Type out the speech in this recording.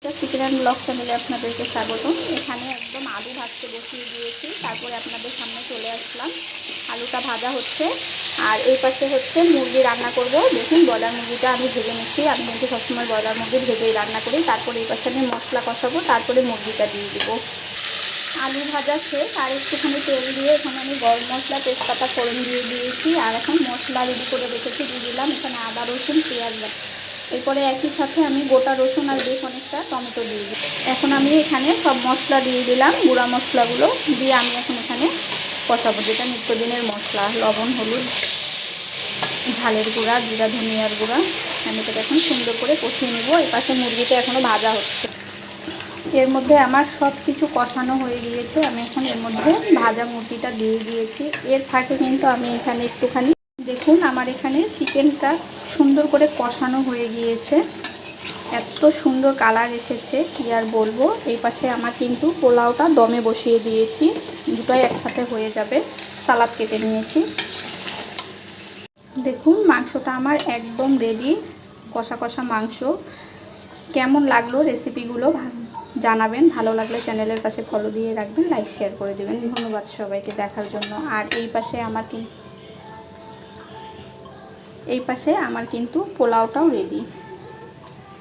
Chicken and blog চ্যানেলে আপনাদেরকে স্বাগত। এখানে একদম আলু ভাজতে বসিয়ে দিয়েছি, তারপরে আপনাদের সামনে চলে আসলাম। আলুটা ভাজা হচ্ছে আর এই পাশে হচ্ছে মুরগি রান্না করব। দেখুন ব্রয়লার মুরগিটা আমি ভেজে নিচ্ছি। আমি কিন্তু সবসময় ব্রয়লার মুরগি ভেজেই রান্না করি। তারপরে এই পাশে আমি মশলা কষাবো, তারপরে মুরগিটা দিয়ে দেবো। আলু ভাজা শেষ, আর একটুখানি তেল দিয়ে এখানে আমি গরম মশলা তেজপাতা ফোড়ন দিয়ে দিয়েছি। আর এখন মশলা রেডি করে রেখেছি, দিয়ে দিলাম এখানে আদা রসুন পেঁয়াজ। এরপরে একই সাথে আমি গোটা রসুন আর বেশ অনেকটা টমেটো দিয়ে দিই। এখন আমি এখানে সব মশলা দিয়ে দিলাম, গুঁড়া মশলাগুলো দিয়ে আমি এখন এখানে কষাবো, যেটা নিত্যদিনের মশলা, লবণ হলুদ ঝালের গুঁড়া জিরা ধনিয়ার গুঁড়া। আমি এটাকে এখন সুন্দর করে কষিয়ে নেব। এই পাশে মুরগিটা এখনও ভাজা হচ্ছে। এর মধ্যে আমার সব কিছু কষানো হয়ে গিয়েছে। আমি এখন এর মধ্যে ভাজা মুরগিটা দিয়ে দিয়েছি। এর ফাঁকে কিন্তু আমি এখানে একটুখানি দেখুন, আমার এখানে চিকেনটা সুন্দর করে কষানো হয়ে গিয়েছে, এত সুন্দর কালার এসেছে কি আর বলবো। এই পাশে আমার কিন্তু পোলাওটা দমে বসিয়ে দিয়েছি, দুটোই একসাথে হয়ে যাবে। সালাদ কেটে নিয়েছি। দেখুন মাংসটা আমার একদম রেডি, কষা কষা মাংস। কেমন লাগলো রেসিপিগুলো জানাবেন। ভালো লাগলে চ্যানেলের পাশে ফলো দিয়ে রাখবেন, লাইক শেয়ার করে দেবেন। ধন্যবাদ সবাইকে দেখার জন্য। আর এই পাশে আমার কিন্তু পোলাওটাও রেডি।